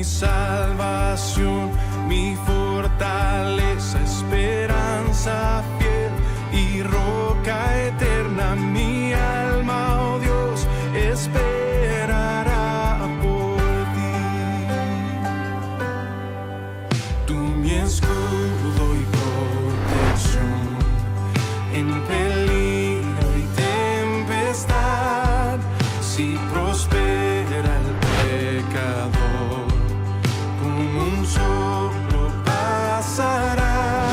mi salvación, mi fortaleza, esperanza fiel y roca eterna. Mi alma, oh Dios, esperará por ti. Tú mi escudo y protección en peligro y tempestad. Si prospera el pecador, con un soplo pasará.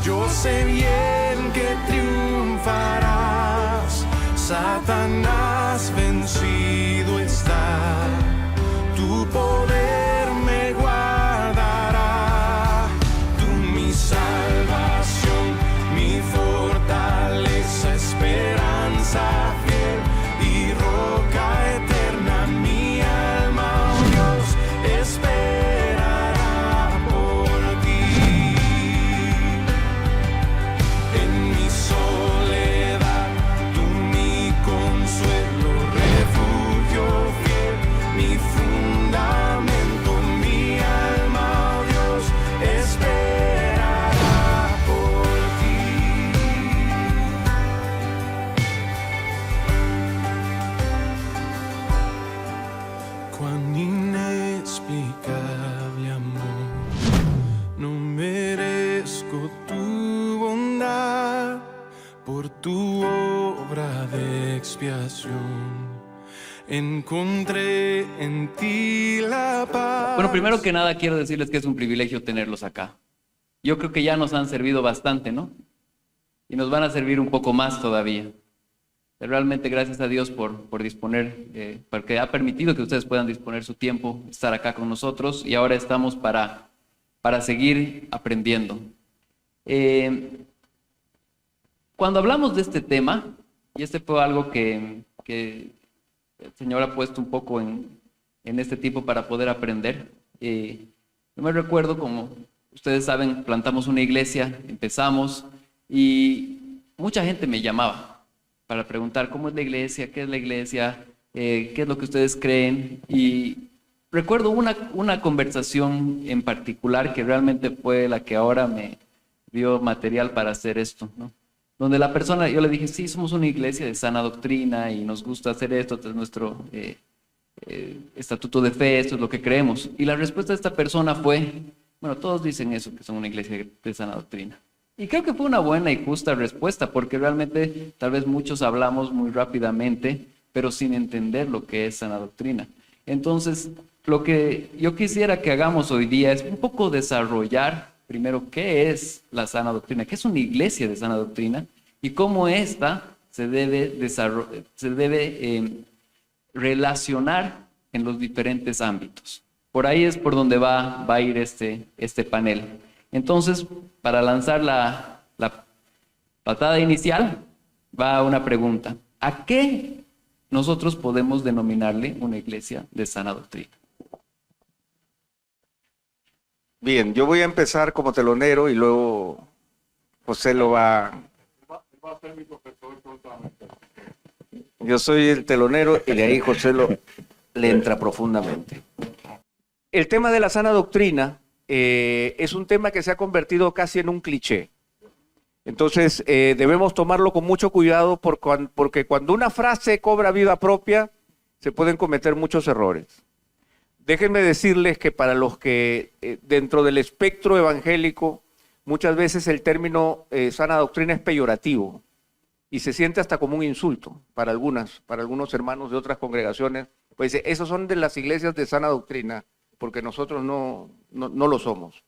Yo sé bien que triunfarás, Satanás vencido está. Tu poder me guardará. Tú mi salvación, mi fortaleza, esperanza fiel y roca eterna. Mi alma, oh Dios, esperará por ti. En mi soledad, tú mi consuelo, refugio fiel, mi fundamento. Mi alma, oh Dios, esperará por ti. Cuán inexplicable amor, no merezco tu bondad. Por tu obra de expiación encontré en ti la paz. Bueno, primero que nada quiero decirles que es un privilegio tenerlos acá. Yo creo que ya nos han servido bastante, ¿no? Y nos van a servir un poco más todavía. Realmente gracias a Dios por disponer, porque ha permitido que ustedes puedan disponer su tiempo, estar acá con nosotros, y ahora estamos para seguir aprendiendo. Cuando hablamos de este tema, y este fue algo que el Señor ha puesto un poco en este tiempo para poder aprender, yo me recuerdo, como ustedes saben, plantamos una iglesia, empezamos, y mucha gente me llamaba para preguntar cómo es la iglesia, qué es lo que ustedes creen. Y recuerdo una conversación en particular que realmente fue la que ahora me dio material para hacer esto, ¿no? Donde la persona, yo le dije, sí, somos una iglesia de sana doctrina y nos gusta hacer esto, este es nuestro estatuto de fe, esto es lo que creemos. Y la respuesta de esta persona fue, bueno, todos dicen eso, que son una iglesia de sana doctrina. Y creo que fue una buena y justa respuesta, porque realmente tal vez muchos hablamos muy rápidamente, pero sin entender lo que es sana doctrina. Entonces, lo que yo quisiera que hagamos hoy día es un poco desarrollar primero qué es la sana doctrina, qué es una iglesia de sana doctrina y cómo ésta se debe relacionar en los diferentes ámbitos. Por ahí es por donde va a ir este panel. Entonces, para lanzar la patada inicial, va una pregunta. ¿A qué nosotros podemos denominarle una iglesia de sana doctrina? Bien, yo voy a empezar como telonero y luego José lo va a ser mi profesor prontamente. Yo soy el telonero y de ahí José le entra profundamente. El tema de la sana doctrina es un tema que se ha convertido casi en un cliché. Entonces debemos tomarlo con mucho cuidado porque cuando una frase cobra vida propia se pueden cometer muchos errores. Déjenme decirles que para los que dentro del espectro evangélico muchas veces el término sana doctrina es peyorativo y se siente hasta como un insulto para algunos hermanos de otras congregaciones. Pues esos son de las iglesias de sana doctrina, porque nosotros no lo somos.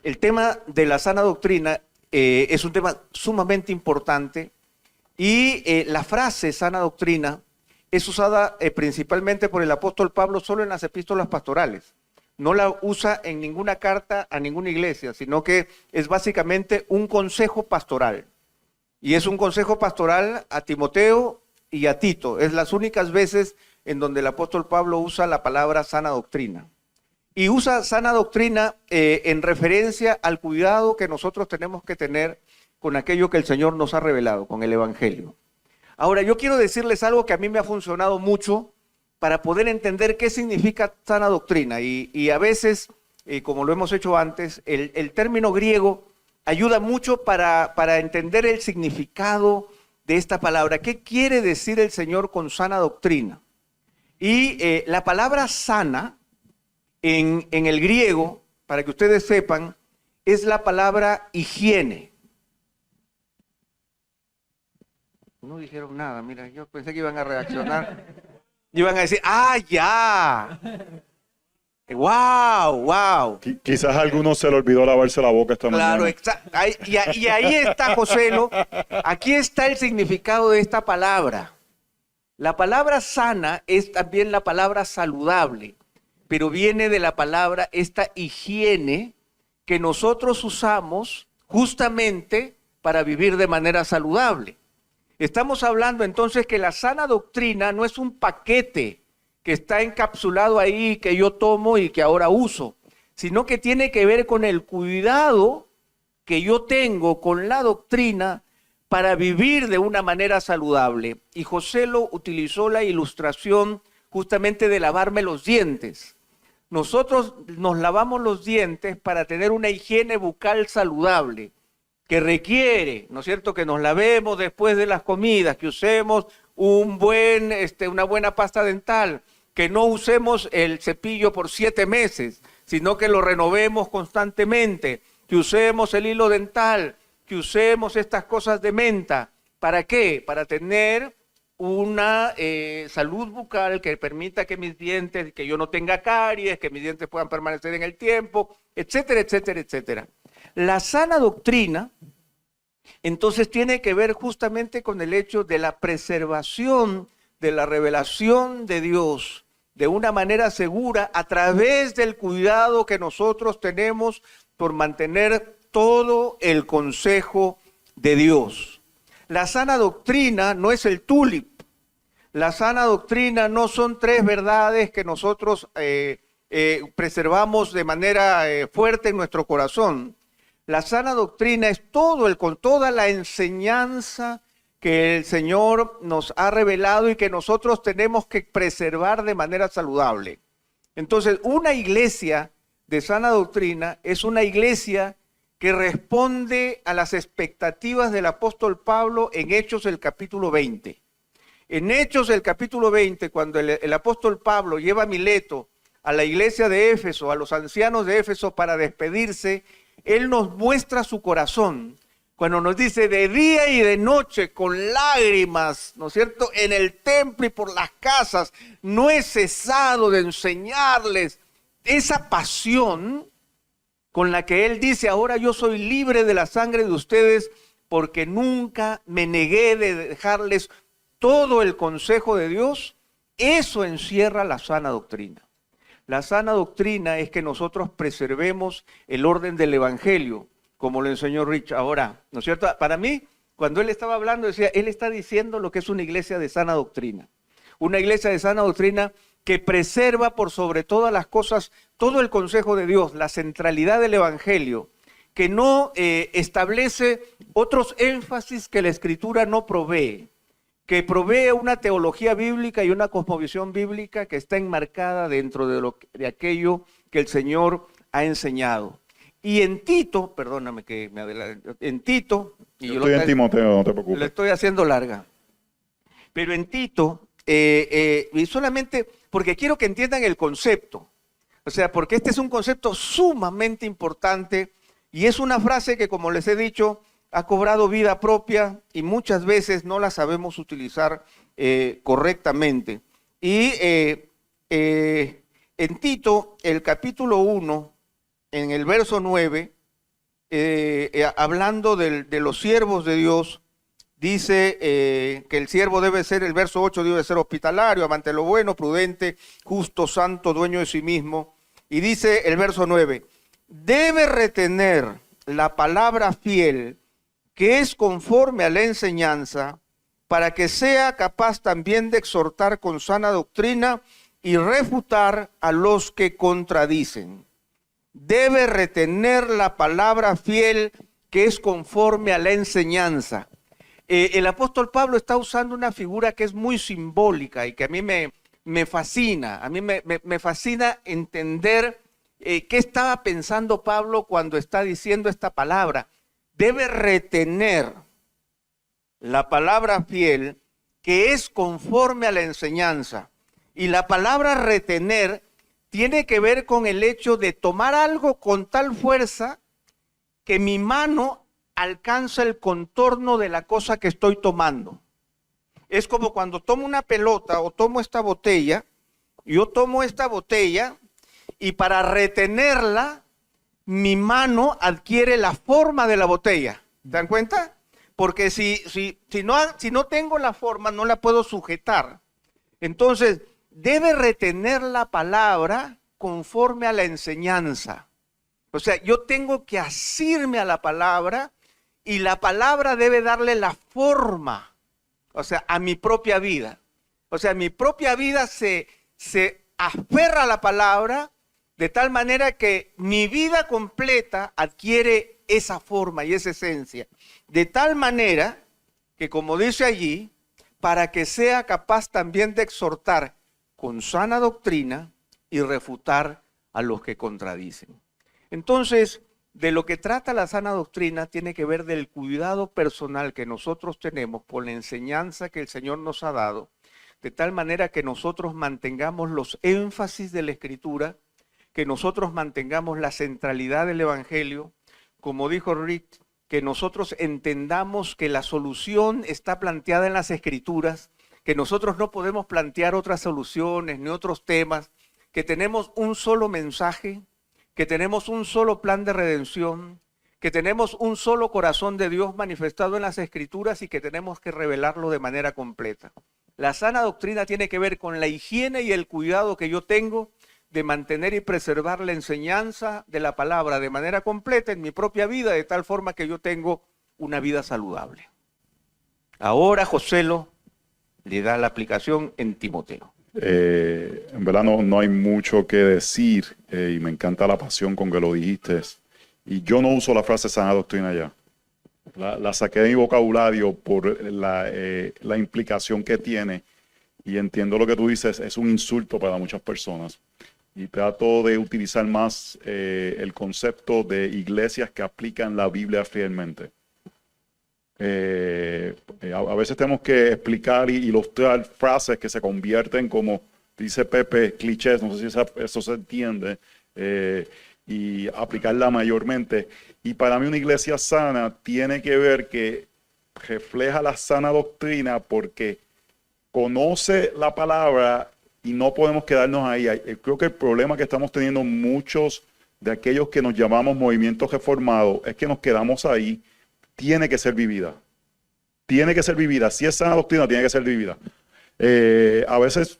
El tema de la sana doctrina es un tema sumamente importante y la frase sana doctrina es usada principalmente por el apóstol Pablo solo en las epístolas pastorales. No la usa en ninguna carta a ninguna iglesia, sino que es básicamente un consejo pastoral. Y es un consejo pastoral a Timoteo y a Tito. Es las únicas veces en donde el apóstol Pablo usa la palabra sana doctrina. Y usa sana doctrina en referencia al cuidado que nosotros tenemos que tener con aquello que el Señor nos ha revelado, con el Evangelio. Ahora, yo quiero decirles algo que a mí me ha funcionado mucho para poder entender qué significa sana doctrina. Y a veces, como lo hemos hecho antes, el término griego ayuda mucho para entender el significado de esta palabra. ¿Qué quiere decir el Señor con sana doctrina? Y la palabra sana en el griego, para que ustedes sepan, es la palabra higiene. No dijeron nada, mira, yo pensé que iban a reaccionar. Iban a decir, ¡ah, ya! ¡Wow, wow! Quizás a algunos se le olvidó lavarse la boca esta Claro, mañana. exacto. Y ahí está, Joselo. Aquí está el significado de esta palabra. La palabra sana es también la palabra saludable, pero viene de la palabra esta higiene que nosotros usamos justamente para vivir de manera saludable. Estamos hablando entonces que la sana doctrina no es un paquete que está encapsulado ahí, que yo tomo y que ahora uso, sino que tiene que ver con el cuidado que yo tengo con la doctrina para vivir de una manera saludable. Y Joselo utilizó la ilustración justamente de lavarme los dientes. Nosotros nos lavamos los dientes para tener una higiene bucal saludable, que requiere, ¿no es cierto?, que nos lavemos después de las comidas, que usemos una buena pasta dental, que no usemos el cepillo por 7 meses, sino que lo renovemos constantemente, que usemos el hilo dental, que usemos estas cosas de menta. ¿Para qué? Para tener una salud bucal que permita que mis dientes, que yo no tenga caries, que mis dientes puedan permanecer en el tiempo, etcétera, etcétera, etcétera. La sana doctrina, entonces, tiene que ver justamente con el hecho de la preservación de la revelación de Dios de una manera segura a través del cuidado que nosotros tenemos por mantener todo el consejo de Dios. La sana doctrina no es el tulip. La sana doctrina no son 3 verdades que nosotros preservamos de manera fuerte en nuestro corazón. La sana doctrina es toda la enseñanza que el Señor nos ha revelado y que nosotros tenemos que preservar de manera saludable. Entonces, una iglesia de sana doctrina es una iglesia que responde a las expectativas del apóstol Pablo en Hechos el capítulo 20. En Hechos el capítulo 20, cuando el apóstol Pablo lleva a Mileto a la iglesia de Éfeso, a los ancianos de Éfeso para despedirse, él nos muestra su corazón cuando nos dice de día y de noche con lágrimas, ¿no es cierto?, en el templo y por las casas, no he cesado de enseñarles. Esa pasión con la que él dice, ahora yo soy libre de la sangre de ustedes porque nunca me negué de dejarles todo el consejo de Dios, eso encierra la sana doctrina. La sana doctrina es que nosotros preservemos el orden del evangelio, como lo enseñó Rich ahora, ¿no es cierto? Para mí, cuando él estaba hablando, decía, él está diciendo lo que es una iglesia de sana doctrina. Una iglesia de sana doctrina que preserva por sobre todas las cosas todo el consejo de Dios, la centralidad del evangelio, que no establece otros énfasis que la Escritura no provee, que provee una teología bíblica y una cosmovisión bíblica que está enmarcada dentro de aquello que el Señor ha enseñado. Y en Tito, perdóname que me adelanto, en Tito... Yo estoy en Timoteo, no te preocupes. Lo estoy haciendo larga. Pero en Tito, y solamente porque quiero que entiendan el concepto, o sea, porque este es un concepto sumamente importante y es una frase que, como les he dicho, ha cobrado vida propia y muchas veces no la sabemos utilizar correctamente. Y en Tito, el capítulo 1, en el verso 9, hablando de los siervos de Dios, dice que el siervo debe ser, el verso 8, debe ser hospitalario, amante de lo bueno, prudente, justo, santo, dueño de sí mismo. Y dice el verso 9, debe retener la palabra fiel que es conforme a la enseñanza, para que sea capaz también de exhortar con sana doctrina y refutar a los que contradicen. Debe retener la palabra fiel que es conforme a la enseñanza. El apóstol Pablo está usando una figura que es muy simbólica y que a mí me me fascina. A mí me fascina entender qué estaba pensando Pablo cuando está diciendo esta palabra. Debe retener la palabra fiel que es conforme a la enseñanza. Y la palabra retener tiene que ver con el hecho de tomar algo con tal fuerza que mi mano alcanza el contorno de la cosa que estoy tomando. Es como cuando tomo una pelota o tomo esta botella, yo tomo esta botella y para retenerla, mi mano adquiere la forma de la botella. ¿Se dan cuenta? Porque si no tengo la forma, no la puedo sujetar. Entonces, debe retener la palabra conforme a la enseñanza. O sea, yo tengo que asirme a la palabra y la palabra debe darle la forma, o sea, a mi propia vida. O sea, mi propia vida se aferra a la palabra de tal manera que mi vida completa adquiere esa forma y esa esencia. De tal manera que, como dice allí, para que sea capaz también de exhortar con sana doctrina y refutar a los que contradicen. Entonces, de lo que trata la sana doctrina tiene que ver del cuidado personal que nosotros tenemos por la enseñanza que el Señor nos ha dado, de tal manera que nosotros mantengamos los énfasis de la Escritura, que nosotros mantengamos la centralidad del Evangelio, como dijo Rick, que nosotros entendamos que la solución está planteada en las Escrituras, que nosotros no podemos plantear otras soluciones ni otros temas, que tenemos un solo mensaje, que tenemos un solo plan de redención, que tenemos un solo corazón de Dios manifestado en las Escrituras y que tenemos que revelarlo de manera completa. La sana doctrina tiene que ver con la higiene y el cuidado que yo tengo de mantener y preservar la enseñanza de la palabra de manera completa en mi propia vida, de tal forma que yo tengo una vida saludable. Ahora Joselo le da la aplicación en Timoteo. En verdad no hay mucho que decir y me encanta la pasión con que lo dijiste. Y yo no uso la frase sana doctrina ya. La saqué de mi vocabulario por la implicación que tiene y entiendo lo que tú dices, es un insulto para muchas personas. Y trato de utilizar más el concepto de iglesias que aplican la Biblia fielmente. A veces tenemos que explicar y ilustrar frases que se convierten como, dice Pepe, clichés, no sé si eso se entiende, y aplicarla mayormente. Y para mí una iglesia sana tiene que ver que refleja la sana doctrina porque conoce la palabra y no podemos quedarnos ahí. Creo que el problema que estamos teniendo muchos de aquellos que nos llamamos movimientos reformados es que nos quedamos ahí. Tiene que ser vivida. Tiene que ser vivida. Si es sana doctrina, tiene que ser vivida. A veces,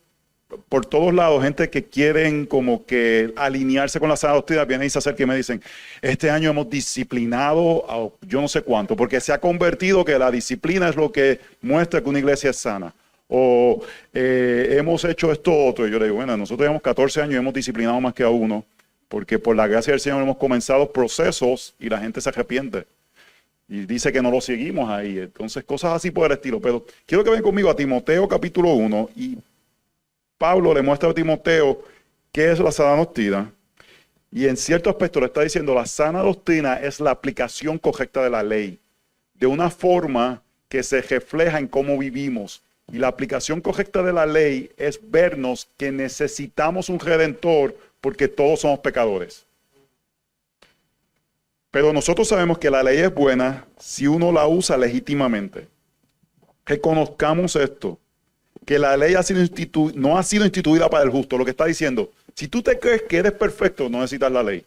por todos lados, gente que quieren como que alinearse con la sana doctrina, vienen y se acercan y me dicen, este año hemos disciplinado a yo no sé cuánto, porque se ha convertido que la disciplina es lo que muestra que una iglesia es sana. O hemos hecho esto otro. Y yo le digo, bueno, nosotros llevamos 14 años y hemos disciplinado más que a uno, porque por la gracia del Señor hemos comenzado procesos y la gente se arrepiente. Y dice que no lo seguimos ahí. Entonces, cosas así por el estilo. Pero quiero que vengan conmigo a Timoteo capítulo 1. Y Pablo le muestra a Timoteo qué es la sana doctrina. Y en cierto aspecto le está diciendo, la sana doctrina es la aplicación correcta de la ley. De una forma que se refleja en cómo vivimos. Y la aplicación correcta de la ley es vernos que necesitamos un redentor porque todos somos pecadores. Pero nosotros sabemos que la ley es buena si uno la usa legítimamente. Reconozcamos esto, que la ley no ha sido instituida para el justo. Lo que está diciendo, si tú te crees que eres perfecto, no necesitas la ley.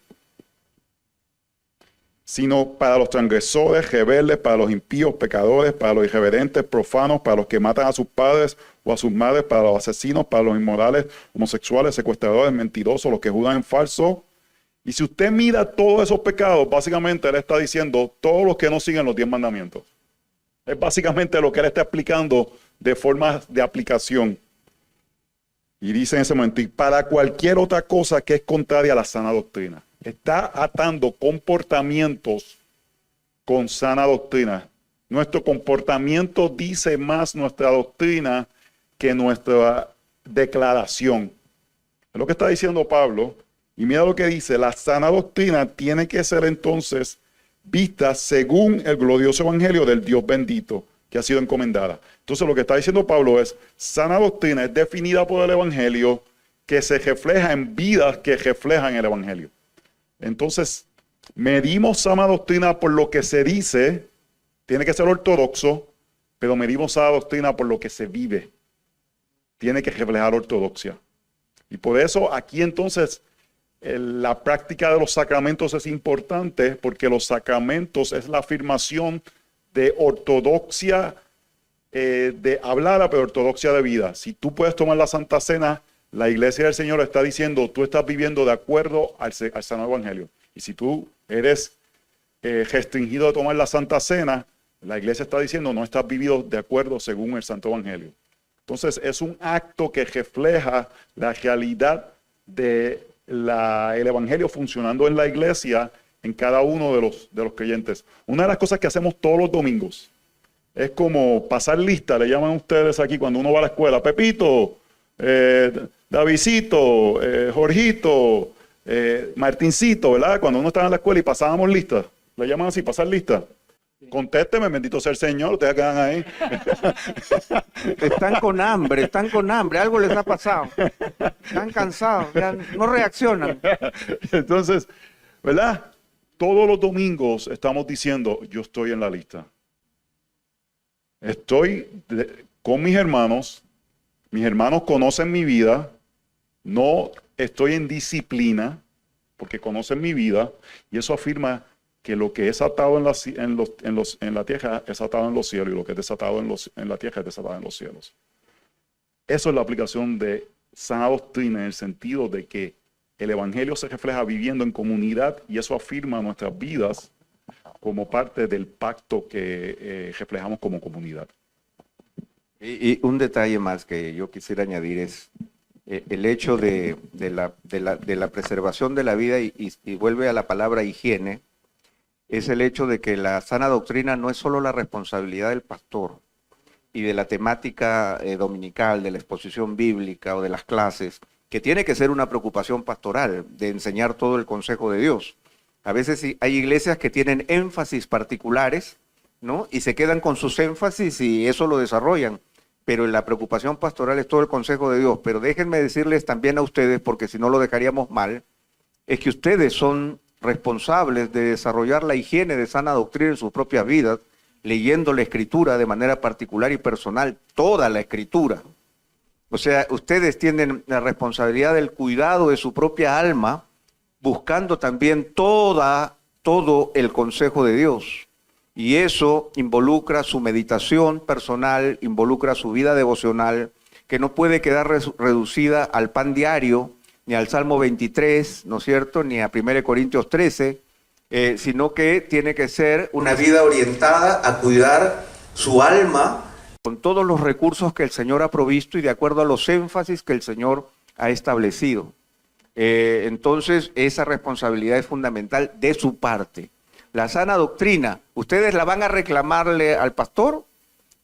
Sino para los transgresores, rebeldes, para los impíos, pecadores, para los irreverentes, profanos, para los que matan a sus padres o a sus madres, para los asesinos, para los inmorales, homosexuales, secuestradores, mentirosos, los que juran en falso. Y si usted mira todos esos pecados, básicamente él está diciendo todos los que no siguen los 10 mandamientos. Es básicamente lo que él está explicando de forma de aplicación. Y dice en ese momento, y para cualquier otra cosa que es contraria a la sana doctrina. Está atando comportamientos con sana doctrina. Nuestro comportamiento dice más nuestra doctrina que nuestra declaración. Es lo que está diciendo Pablo. Y mira lo que dice, la sana doctrina tiene que ser entonces vista según el glorioso evangelio del Dios bendito que ha sido encomendada. Entonces lo que está diciendo Pablo es, sana doctrina es definida por el evangelio que se refleja en vidas que reflejan el evangelio. Entonces, medimos sana doctrina por lo que se dice, tiene que ser ortodoxo, pero medimos sana doctrina por lo que se vive. Tiene que reflejar ortodoxia. Y por eso aquí entonces la práctica de los sacramentos es importante, porque los sacramentos es la afirmación de ortodoxia de hablada, pero ortodoxia de vida. Si tú puedes tomar la Santa Cena, la Iglesia del Señor está diciendo, tú estás viviendo de acuerdo al Santo Evangelio. Y si tú eres restringido de tomar la Santa Cena, la Iglesia está diciendo, no estás viviendo de acuerdo según el Santo Evangelio. Entonces es un acto que refleja la realidad del Evangelio funcionando en la Iglesia, en cada uno de los creyentes. Una de las cosas que hacemos todos los domingos es como pasar lista, le llaman ustedes aquí cuando uno va a la escuela, Pepito, Davidcito, Jorgito, Martincito, ¿verdad? Cuando uno estaba en la escuela y pasábamos lista, le llaman así, pasar lista. Contésteme, bendito sea el Señor, ustedes quedan ahí. Están con hambre, algo les ha pasado. Están cansados, ya no reaccionan. Entonces, ¿verdad? Todos los domingos estamos diciendo, yo estoy en la lista. Estoy con mis hermanos conocen mi vida, no estoy en disciplina, porque conocen mi vida, y eso afirma que lo que es atado en la tierra es atado en los cielos, y lo que es desatado en la tierra es desatado en los cielos. Eso es la aplicación de sana doctrina, en el sentido de que el Evangelio se refleja viviendo en comunidad, y eso afirma nuestras vidas como parte del pacto que reflejamos como comunidad. Y un detalle más que yo quisiera añadir es el hecho de la preservación de la vida, y vuelve a la palabra higiene, es el hecho de que la sana doctrina no es solo la responsabilidad del pastor y de la temática dominical, de la exposición bíblica o de las clases, que tiene que ser una preocupación pastoral, de enseñar todo el consejo de Dios. A veces hay iglesias que tienen énfasis particulares, ¿no? Y se quedan con sus énfasis y eso lo desarrollan. Pero la preocupación pastoral es todo el consejo de Dios. Pero déjenme decirles también a ustedes, porque si no lo dejaríamos mal, es que ustedes son responsables de desarrollar la higiene de sana doctrina en sus propias vidas, leyendo la Escritura de manera particular y personal, toda la Escritura. O sea, ustedes tienen la responsabilidad del cuidado de su propia alma, buscando también todo el consejo de Dios. Y eso involucra su meditación personal, involucra su vida devocional, que no puede quedar reducida al pan diario, ni al Salmo 23, ¿no es cierto?, ni a 1 Corintios 13, sino que tiene que ser una vida orientada a cuidar su alma con todos los recursos que el Señor ha provisto y de acuerdo a los énfasis que el Señor ha establecido. Entonces, esa responsabilidad es fundamental de su parte. La sana doctrina, ustedes la van a reclamarle al pastor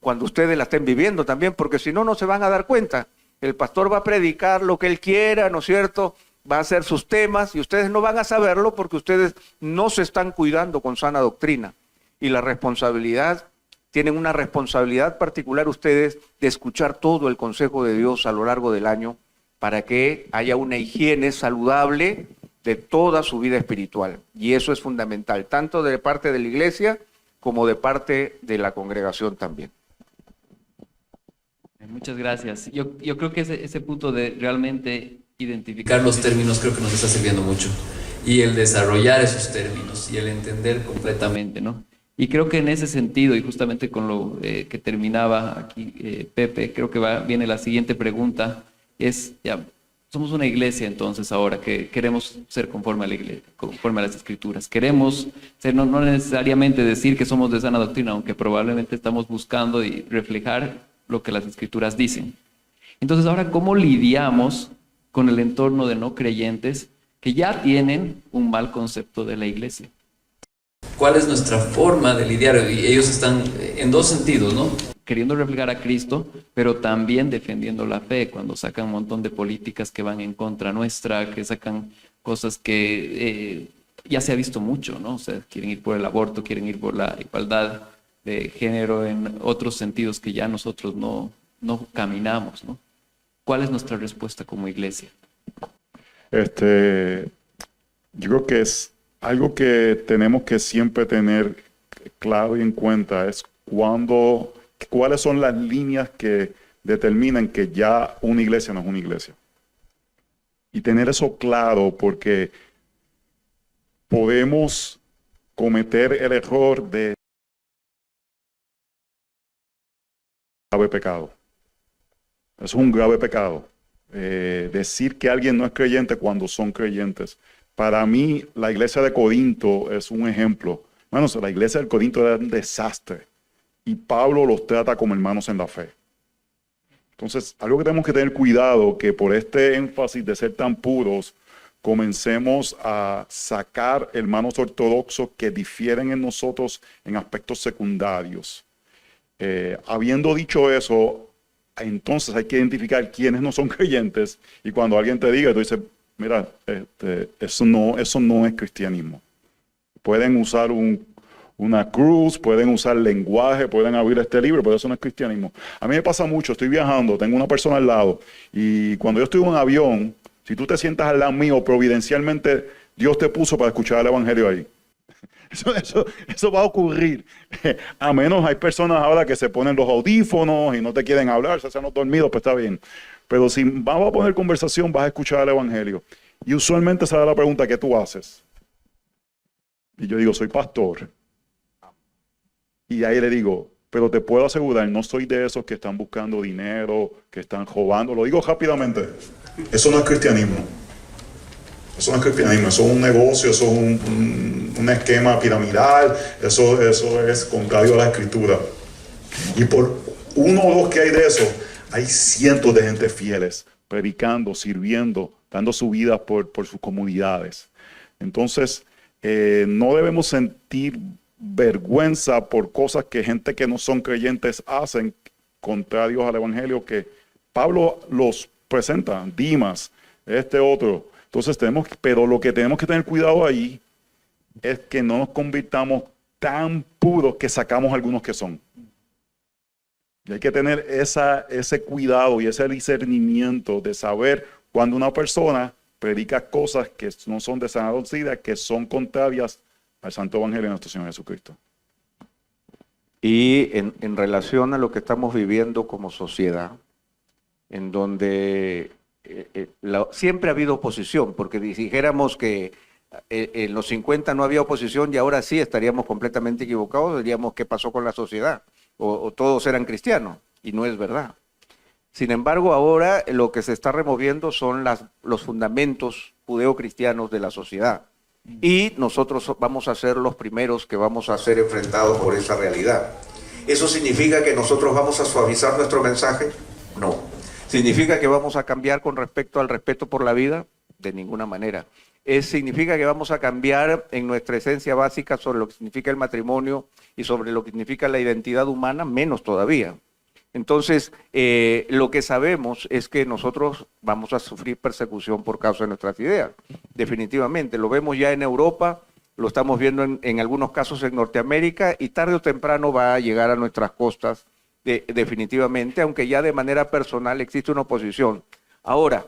cuando ustedes la estén viviendo también, porque si no, no se van a dar cuenta. El pastor va a predicar lo que él quiera, ¿no es cierto? Va a hacer sus temas y ustedes no van a saberlo porque ustedes no se están cuidando con sana doctrina. Y la responsabilidad, tienen una responsabilidad particular ustedes de escuchar todo el consejo de Dios a lo largo del año para que haya una higiene saludable de toda su vida espiritual. Y eso es fundamental, tanto de parte de la iglesia como de parte de la congregación también. Muchas gracias. Yo creo que ese punto de realmente identificar los términos creo que nos está sirviendo mucho. Y el desarrollar esos términos y el entender completamente, ¿no? Y creo que en ese sentido, y justamente con lo que terminaba aquí Pepe, creo que viene la siguiente pregunta, es, ya, somos una iglesia entonces ahora que queremos ser conforme a la iglesia, conforme a las Escrituras. Queremos ser, no necesariamente decir que somos de sana doctrina, aunque probablemente estamos buscando y reflejar lo que las Escrituras dicen. Entonces ahora, ¿cómo lidiamos con el entorno de no creyentes que ya tienen un mal concepto de la iglesia? ¿Cuál es nuestra forma de lidiar? Y ellos están en dos sentidos, ¿no? queriendo reflejar a Cristo, pero también defendiendo la fe, cuando sacan un montón de políticas que van en contra nuestra, que sacan cosas que ya se ha visto mucho, ¿no? O sea, quieren ir por el aborto, quieren ir por la igualdad de género en otros sentidos que ya nosotros no caminamos, ¿no? ¿Cuál es nuestra respuesta como iglesia? Yo creo que es algo que tenemos que siempre tener claro y en cuenta, es cuáles son las líneas que determinan que ya una iglesia no es una iglesia. Y tener eso claro, porque podemos cometer el error de grave pecado. Es un grave pecado. Decir que alguien no es creyente cuando son creyentes. Para mí, la iglesia de Corinto es un ejemplo. Hermanos, la iglesia de Corinto era un desastre. Y Pablo los trata como hermanos en la fe. Entonces, algo que tenemos que tener cuidado, que por este énfasis de ser tan puros, comencemos a sacar hermanos ortodoxos que difieren en nosotros en aspectos secundarios. Habiendo dicho eso, entonces hay que identificar quiénes no son creyentes, y cuando alguien te diga, tú dices, mira, eso no es cristianismo. Pueden usar una cruz, pueden usar lenguaje, pueden abrir este libro, pero eso no es cristianismo. A mí me pasa mucho, estoy viajando, tengo una persona al lado, y cuando yo estoy en un avión, si tú te sientas al lado mío, providencialmente Dios te puso para escuchar el evangelio ahí. Eso va a ocurrir. A menos hay personas ahora que se ponen los audífonos y no te quieren hablar, se hacen los dormidos, pues está bien. Pero si vamos a poner conversación, vas a escuchar el evangelio. Y usualmente se da la pregunta, ¿qué tú haces? Y yo digo, soy pastor. Y ahí le digo, pero te puedo asegurar, no soy de esos que están buscando dinero, que están robando. Lo digo rápidamente. Eso no es cristianismo. Eso no es cristianismo, eso es un negocio, eso es un esquema piramidal, eso es contrario a la escritura. Y por uno o dos que hay de eso, hay cientos de gente fieles, predicando, sirviendo, dando su vida por sus comunidades. Entonces, no debemos sentir vergüenza por cosas que gente que no son creyentes hacen, contrarios al evangelio, que Pablo los presenta, Dimas, otro. Entonces pero lo que tenemos que tener cuidado ahí es que no nos convirtamos tan puros que sacamos algunos que son. Y hay que tener ese cuidado y ese discernimiento de saber cuando una persona predica cosas que no son de sana doctrina, que son contrarias al Santo Evangelio de nuestro Señor Jesucristo. Y en relación a lo que estamos viviendo como sociedad, en donde siempre ha habido oposición, porque si dijéramos que en los 50 no había oposición y ahora sí, estaríamos completamente equivocados, diríamos qué pasó con la sociedad, o todos eran cristianos, y no es verdad. Sin embargo, ahora lo que se está removiendo son los fundamentos judeocristianos de la sociedad, y nosotros vamos a ser los primeros que vamos a ser enfrentados por esa realidad. ¿Eso significa que nosotros vamos a suavizar nuestro mensaje? No. ¿Significa que vamos a cambiar con respecto al respeto por la vida? De ninguna manera. ¿Significa que vamos a cambiar en nuestra esencia básica sobre lo que significa el matrimonio y sobre lo que significa la identidad humana? Menos todavía. Entonces, lo que sabemos es que nosotros vamos a sufrir persecución por causa de nuestras ideas. Definitivamente. Lo vemos ya en Europa, lo estamos viendo en algunos casos en Norteamérica, y tarde o temprano va a llegar a nuestras costas. Definitivamente, aunque ya de manera personal existe una oposición. Ahora,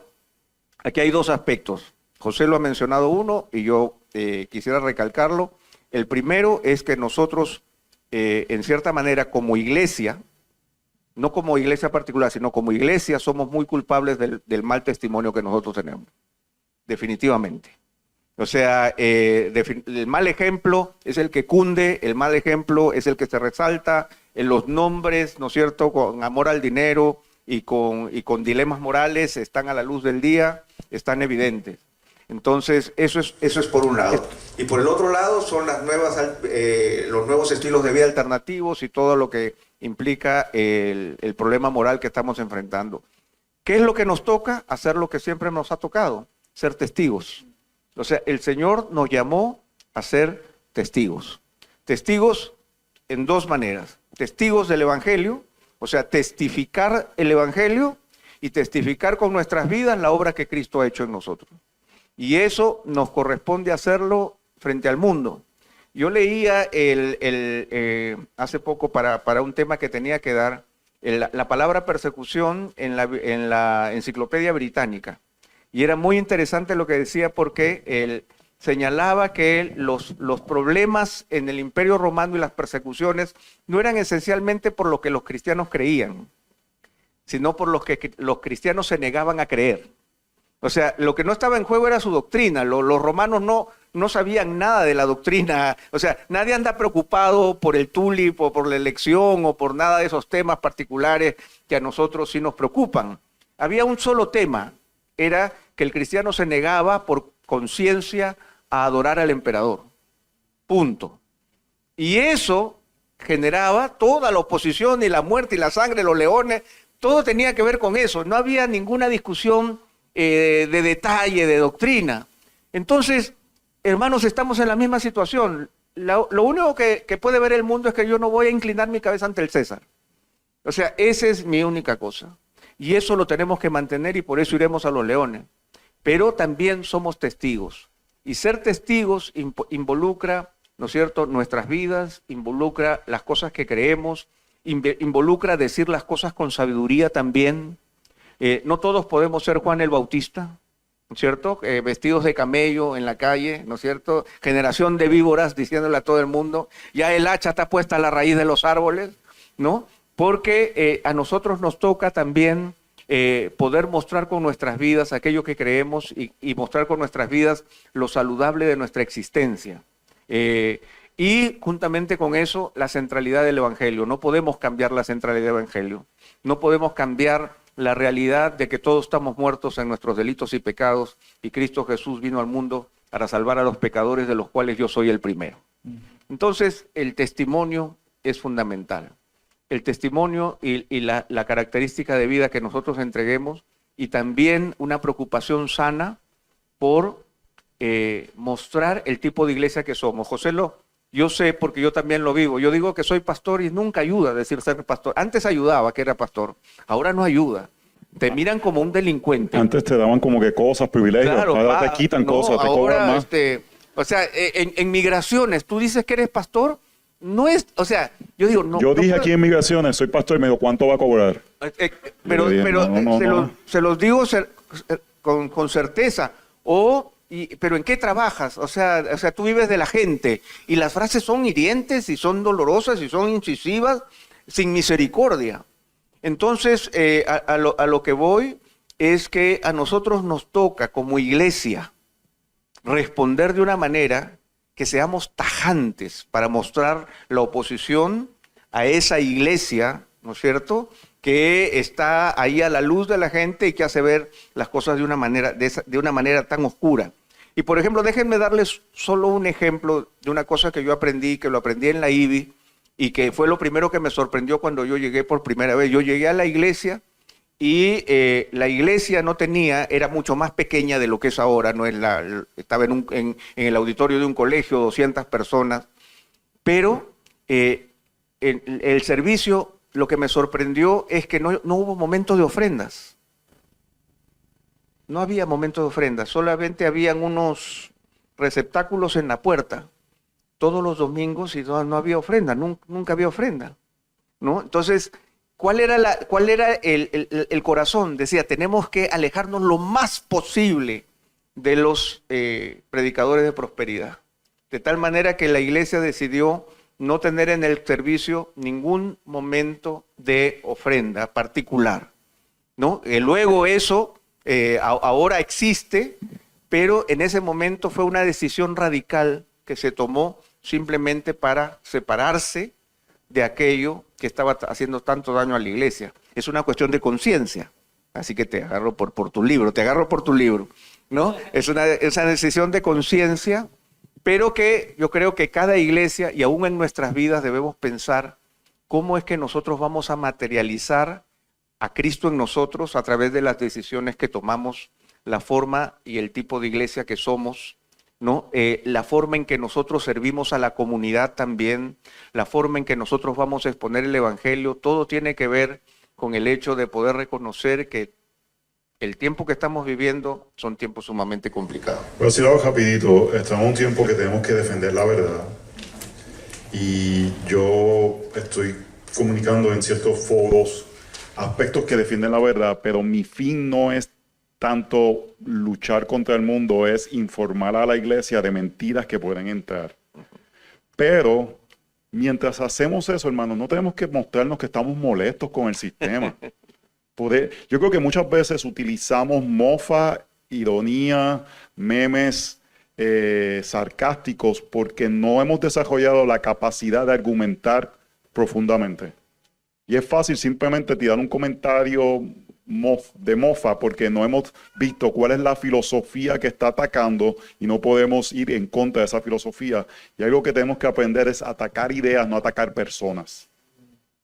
aquí hay dos aspectos. José lo ha mencionado uno y yo quisiera recalcarlo. El primero es que nosotros, en cierta manera, como iglesia, no como iglesia particular, sino como iglesia, somos muy culpables del mal testimonio que nosotros tenemos. Definitivamente. O sea, el mal ejemplo es el que cunde, el mal ejemplo es el que se resalta en los nombres, ¿no es cierto?, con amor al dinero y con dilemas morales, están a la luz del día, están evidentes. Entonces, eso es por un lado. Y por el otro lado son los nuevos estilos de vida alternativos y todo lo que implica el problema moral que estamos enfrentando. ¿Qué es lo que nos toca? Hacer lo que siempre nos ha tocado, ser testigos. O sea, el Señor nos llamó a ser testigos. Testigos en dos maneras. Testigos del Evangelio, O sea, testificar el Evangelio y testificar con nuestras vidas la obra que Cristo ha hecho en nosotros. Y eso nos corresponde hacerlo frente al mundo. Yo leía hace poco para un tema que tenía que dar, la palabra persecución en la Enciclopedia Británica. Y era muy interesante lo que decía porque él señalaba que los problemas en el Imperio Romano y las persecuciones no eran esencialmente por lo que los cristianos creían, sino por lo que los cristianos se negaban a creer. O sea, lo que no estaba en juego era su doctrina. Los romanos no sabían nada de la doctrina. O sea, nadie anda preocupado por el tulip o por la elección o por nada de esos temas particulares que a nosotros sí nos preocupan. Había un solo tema, era que el cristiano se negaba por conciencia a adorar al emperador. Punto. Y eso generaba toda la oposición y la muerte y la sangre de los leones. Todo tenía que ver con eso. No había ninguna discusión de detalle, de doctrina. Entonces, hermanos, estamos en la misma situación. Lo único que puede ver el mundo es que yo no voy a inclinar mi cabeza ante el César. O sea, esa es mi única cosa. Y eso lo tenemos que mantener y por eso iremos a los leones. Pero también somos testigos. Y ser testigos involucra, ¿no es cierto?, nuestras vidas, involucra las cosas que creemos, involucra decir las cosas con sabiduría también. No todos podemos ser Juan el Bautista, ¿no es cierto?, vestidos de camello en la calle, ¿no es cierto?, generación de víboras diciéndole a todo el mundo, ya el hacha está puesta a la raíz de los árboles, ¿no? Porque a nosotros nos toca también poder mostrar con nuestras vidas aquello que creemos y mostrar con nuestras vidas lo saludable de nuestra existencia. Y juntamente con eso, la centralidad del Evangelio. No podemos cambiar la centralidad del Evangelio. No podemos cambiar la realidad de que todos estamos muertos en nuestros delitos y pecados y Cristo Jesús vino al mundo para salvar a los pecadores, de los cuales yo soy el primero. Entonces, el testimonio es fundamental. El testimonio y la característica de vida que nosotros entreguemos y también una preocupación sana por mostrar el tipo de iglesia que somos. José, yo sé porque yo también lo vivo. Yo digo que soy pastor y nunca ayuda a decir ser pastor. Antes ayudaba que era pastor, ahora no ayuda. Te miran como un delincuente. Antes te daban como que cosas, privilegios, claro, ahora te quitan cosas, te cobran más. O sea, en migraciones, tú dices que eres pastor, no es, o sea, yo digo, no. Yo dije aquí en migraciones, soy pastor y me digo, ¿cuánto va a cobrar? Pero se los digo con certeza. Pero ¿en qué trabajas? O sea, tú vives de la gente y las frases son hirientes y son dolorosas y son incisivas, sin misericordia. Entonces, a lo que voy es que a nosotros nos toca como iglesia responder de una manera que seamos tajantes para mostrar la oposición a esa iglesia, ¿no es cierto?, que está ahí a la luz de la gente y que hace ver las cosas de una manera tan oscura. Y por ejemplo, déjenme darles solo un ejemplo de una cosa que yo aprendí, que lo aprendí en la IBI y que fue lo primero que me sorprendió cuando yo llegué por primera vez. Yo llegué a la iglesia y la iglesia era mucho más pequeña de lo que es ahora, estaba en el auditorio de un colegio, 200 personas, pero el servicio, lo que me sorprendió es que no hubo momentos de ofrendas. No había momentos de ofrendas, solamente habían unos receptáculos en la puerta todos los domingos y no había ofrenda, nunca había ofrenda, ¿no? Entonces, ¿cuál era el corazón? Decía, tenemos que alejarnos lo más posible de los predicadores de prosperidad. De tal manera que la iglesia decidió no tener en el servicio ningún momento de ofrenda particular, ¿no? Luego eso ahora existe, pero en ese momento fue una decisión radical que se tomó simplemente para separarse de aquello que estaba haciendo tanto daño a la iglesia. Es una cuestión de conciencia, así que te agarro por tu libro, ¿no? Es una decisión de conciencia, pero que yo creo que cada iglesia y aún en nuestras vidas debemos pensar cómo es que nosotros vamos a materializar a Cristo en nosotros a través de las decisiones que tomamos, la forma y el tipo de iglesia que somos ¿no? La forma en que nosotros servimos a la comunidad también, la forma en que nosotros vamos a exponer el Evangelio, todo tiene que ver con el hecho de poder reconocer que el tiempo que estamos viviendo son tiempos sumamente complicados. Pero si lo hago rapidito, estamos en un tiempo que tenemos que defender la verdad. Y yo estoy comunicando en ciertos foros aspectos que defienden la verdad, pero mi fin no es tanto luchar contra el mundo, es informar a la iglesia de mentiras que pueden entrar. Pero mientras hacemos eso, hermanos, no tenemos que mostrarnos que estamos molestos con el sistema. Yo creo que muchas veces utilizamos mofa, ironía, memes sarcásticos porque no hemos desarrollado la capacidad de argumentar profundamente. Y es fácil simplemente tirar un comentario de mofa porque no hemos visto cuál es la filosofía que está atacando y no podemos ir en contra de esa filosofía. Y algo que tenemos que aprender es atacar ideas, no atacar personas.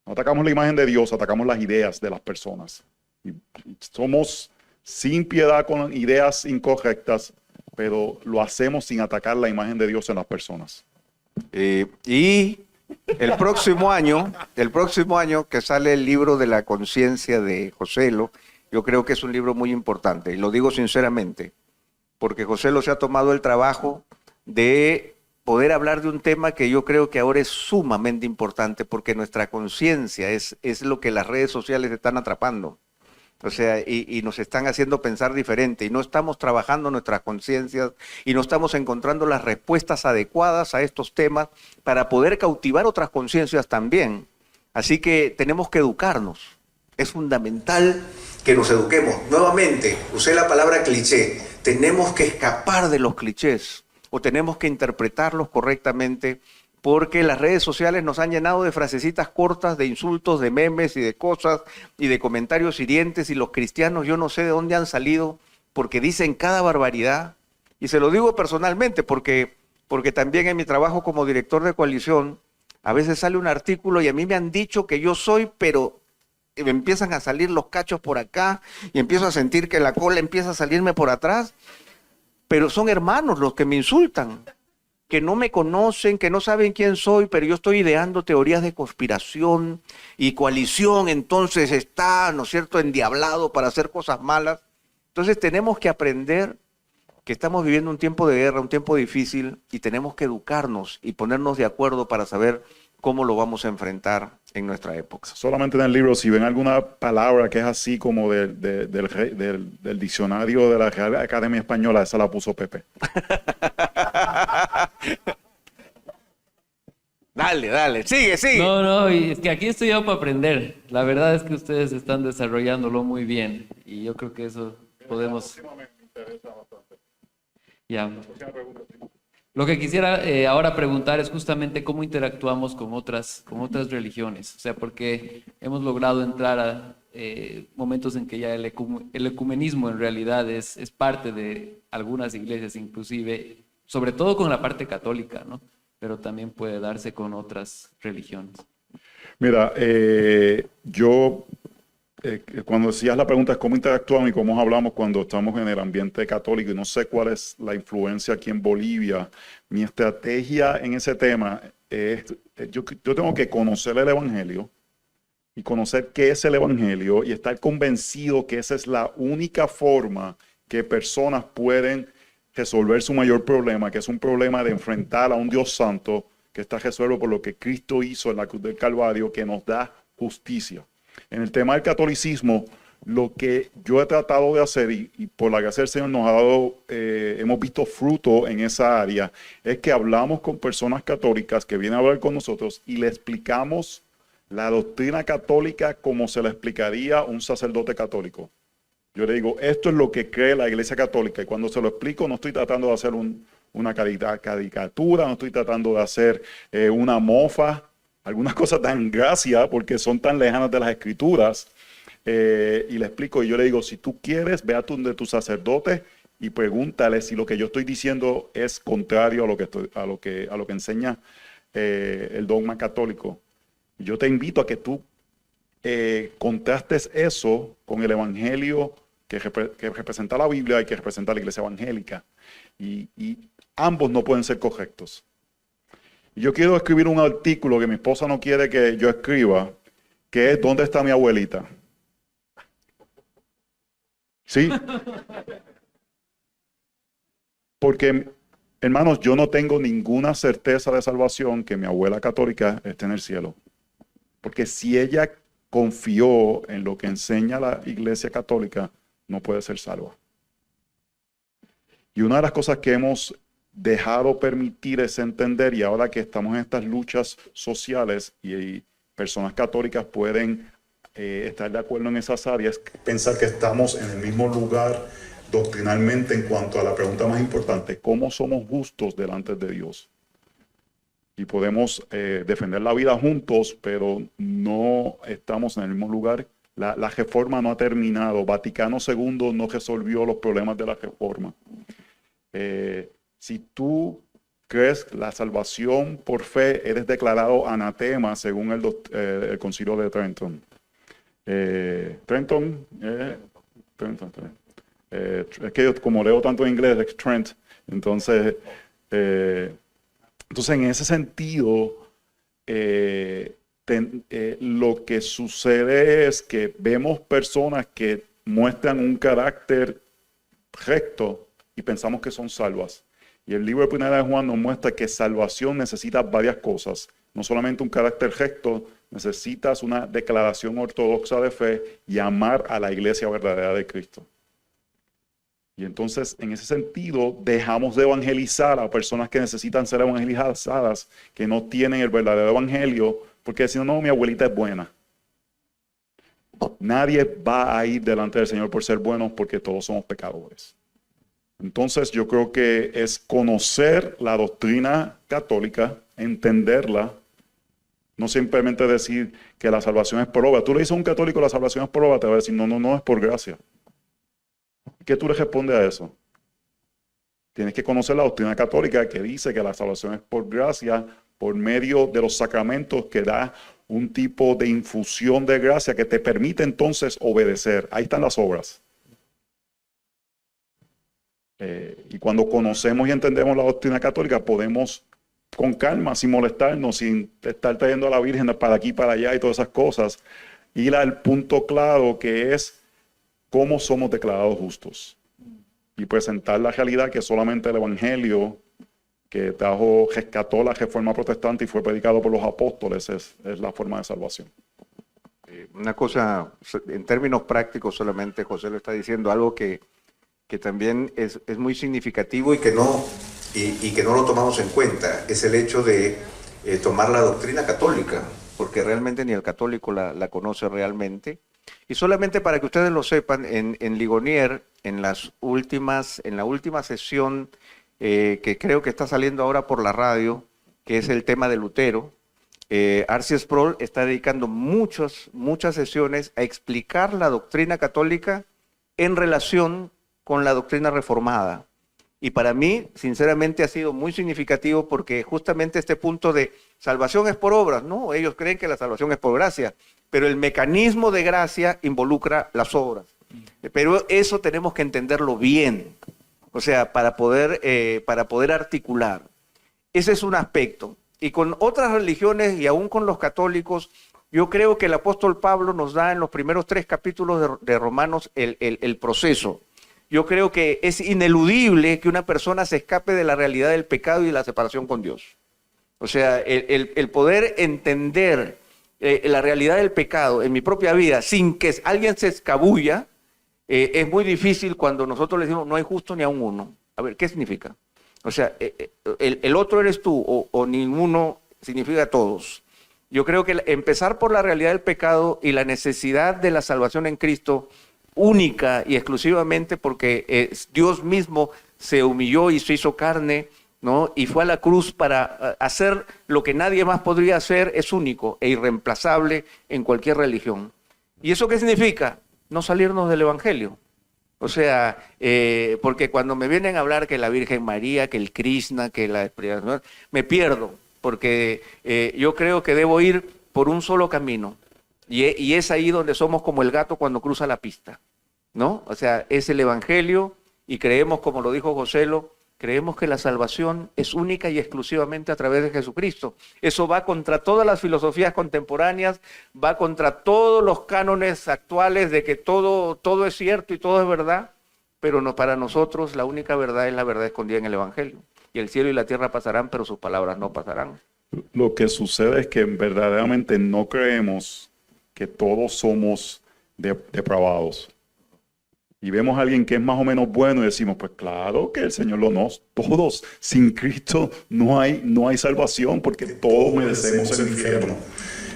No atacamos la imagen de Dios, atacamos las ideas de las personas. Y somos sin piedad con ideas incorrectas, pero lo hacemos sin atacar la imagen de Dios en las personas. Y el próximo año que sale el libro de la conciencia de Joselo, yo creo que es un libro muy importante, y lo digo sinceramente, porque Joselo se ha tomado el trabajo de poder hablar de un tema que yo creo que ahora es sumamente importante, porque nuestra conciencia es lo que las redes sociales están atrapando. O sea, y nos están haciendo pensar diferente, y no estamos trabajando nuestras conciencias, y no estamos encontrando las respuestas adecuadas a estos temas para poder cautivar otras conciencias también. Así que tenemos que educarnos. Es fundamental que nos eduquemos. Nuevamente, usé la palabra cliché. Tenemos que escapar de los clichés, o tenemos que interpretarlos correctamente, porque las redes sociales nos han llenado de frasecitas cortas, de insultos, de memes y de cosas, y de comentarios hirientes, y los cristianos yo no sé de dónde han salido, porque dicen cada barbaridad. Y se lo digo personalmente, porque también en mi trabajo como director de coalición, a veces sale un artículo y a mí me han dicho que yo soy, pero me empiezan a salir los cachos por acá, y empiezo a sentir que la cola empieza a salirme por atrás, pero son hermanos los que me insultan, que no me conocen, que no saben quién soy, pero yo estoy ideando teorías de conspiración y coalición, entonces está, ¿no es cierto?, endiablado para hacer cosas malas. Entonces tenemos que aprender que estamos viviendo un tiempo de guerra, un tiempo difícil, y tenemos que educarnos y ponernos de acuerdo para saber cómo lo vamos a enfrentar en nuestra época. Solamente en el libro, si ven alguna palabra que es así como del diccionario de la Real Academia Española, esa la puso Pepe. Dale, sigue. No, y es que aquí estoy yo para aprender. La verdad es que ustedes están desarrollándolo muy bien, y yo creo que eso podemos... Ya. Lo que quisiera ahora preguntar es justamente cómo interactuamos con otras religiones. O sea, porque hemos logrado entrar a momentos en que ya el ecumenismo en realidad es parte de algunas iglesias, inclusive, sobre todo con la parte católica, ¿no? Pero también puede darse con otras religiones. Mira, cuando decías la pregunta es cómo interactuamos y cómo hablamos cuando estamos en el ambiente católico, y no sé cuál es la influencia aquí en Bolivia, mi estrategia en ese tema es, yo tengo que conocer el Evangelio y conocer qué es el Evangelio y estar convencido que esa es la única forma que personas pueden resolver su mayor problema, que es un problema de enfrentar a un Dios santo que está resuelto por lo que Cristo hizo en la cruz del Calvario, que nos da justicia. En el tema del catolicismo, lo que yo he tratado de hacer, y por la gracia del Señor nos ha dado, hemos visto fruto en esa área, es que hablamos con personas católicas que vienen a hablar con nosotros y le explicamos la doctrina católica como se la explicaría un sacerdote católico. Yo le digo, esto es lo que cree la Iglesia Católica, y cuando se lo explico no estoy tratando de hacer una caricatura, no estoy tratando de hacer una mofa, algunas cosas tan gracia porque son tan lejanas de las Escrituras, y le explico, y yo le digo, si tú quieres, ve a tu sacerdote y pregúntale si lo que yo estoy diciendo es contrario a lo que enseña el dogma católico. Yo te invito a que tú contrastes eso con el Evangelio que representa la Biblia y que representa la iglesia evangélica. Y ambos no pueden ser correctos. Y yo quiero escribir un artículo que mi esposa no quiere que yo escriba, que es ¿dónde está mi abuelita? ¿Sí? Porque, hermanos, yo no tengo ninguna certeza de salvación que mi abuela católica esté en el cielo. Porque si ella confió en lo que enseña la iglesia católica, no puede ser salva. Y una de las cosas que hemos dejado permitir es entender, y ahora que estamos en estas luchas sociales y personas católicas pueden estar de acuerdo en esas áreas, pensar que estamos en el mismo lugar doctrinalmente en cuanto a la pregunta más importante: ¿cómo somos justos delante de Dios? Y podemos defender la vida juntos, pero no estamos en el mismo lugar. La reforma no ha terminado. Vaticano II no resolvió los problemas de la reforma. Si tú crees la salvación por fe, eres declarado anatema según el Concilio de Trenton. Trenton. Es que yo, como leo tanto en inglés, es Trent. Entonces en ese sentido, lo que sucede es que vemos personas que muestran un carácter recto y pensamos que son salvas. Y el libro de Primera de Juan nos muestra que salvación necesita varias cosas. No solamente un carácter recto, necesitas una declaración ortodoxa de fe y amar a la iglesia verdadera de Cristo. Y entonces, en ese sentido, dejamos de evangelizar a personas que necesitan ser evangelizadas, que no tienen el verdadero evangelio, porque decimos, no, mi abuelita es buena. Nadie va a ir delante del Señor por ser buenos, porque todos somos pecadores. Entonces, yo creo que es conocer la doctrina católica, entenderla, no simplemente decir que la salvación es por obra. Tú le dices a un católico la salvación es por obra, te va a decir, no, es por gracia. ¿Qué tú le respondes a eso? Tienes que conocer la doctrina católica que dice que la salvación es por gracia, por medio de los sacramentos, que da un tipo de infusión de gracia que te permite entonces obedecer. Ahí están las obras. Y cuando conocemos y entendemos la doctrina católica, podemos con calma, sin molestarnos, sin estar trayendo a la Virgen para aquí, para allá y todas esas cosas, ir al punto claro que es cómo somos declarados justos. Y presentar la realidad que solamente el Evangelio que rescató la Reforma Protestante y fue predicado por los apóstoles es la forma de salvación. Una cosa, en términos prácticos solamente, José lo está diciendo, algo que también es muy significativo y que no lo tomamos en cuenta, es el hecho de tomar la doctrina católica, porque realmente ni el católico la conoce realmente. Y solamente para que ustedes lo sepan, en Ligonier, en la última sesión que creo que está saliendo ahora por la radio, que es el tema de Lutero, R.C. Sproul está dedicando muchas sesiones a explicar la doctrina católica en relación con la doctrina reformada. Y para mí, sinceramente, ha sido muy significativo porque justamente este punto de salvación es por obras, no, ellos creen que la salvación es por gracia, pero el mecanismo de gracia involucra las obras. Pero eso tenemos que entenderlo bien, o sea, para poder articular. Ese es un aspecto. Y con otras religiones y aún con los católicos, yo creo que el apóstol Pablo nos da en los primeros 3 capítulos de Romanos el proceso. Yo creo que es ineludible que una persona se escape de la realidad del pecado y de la separación con Dios. O sea, el poder entender la realidad del pecado en mi propia vida sin que alguien se escabulla, es muy difícil cuando nosotros le decimos no hay justo ni a un uno. A ver, ¿qué significa? O sea, el otro eres tú o ninguno significa todos. Yo creo que empezar por la realidad del pecado y la necesidad de la salvación en Cristo única y exclusivamente porque Dios mismo se humilló y se hizo carne, ¿no? Y fue a la cruz para hacer lo que nadie más podría hacer, es único e irreemplazable en cualquier religión. ¿Y eso qué significa? No salirnos del Evangelio. O sea, porque cuando me vienen a hablar que la Virgen María, que el Krishna, que la espiritualidad, me pierdo, porque yo creo que debo ir por un solo camino. Y es ahí donde somos como el gato cuando cruza la pista, ¿no? O sea, es el Evangelio y creemos, como lo dijo Joselo, creemos que la salvación es única y exclusivamente a través de Jesucristo. Eso va contra todas las filosofías contemporáneas, va contra todos los cánones actuales de que todo es cierto y todo es verdad, pero no, para nosotros la única verdad es la verdad escondida en el Evangelio. Y el cielo y la tierra pasarán, pero sus palabras no pasarán. Lo que sucede es que verdaderamente no creemos que todos somos depravados. Y vemos a alguien que es más o menos bueno y decimos, pues claro que el Señor lo nos. Todos, sin Cristo no hay salvación porque todos merecemos el infierno.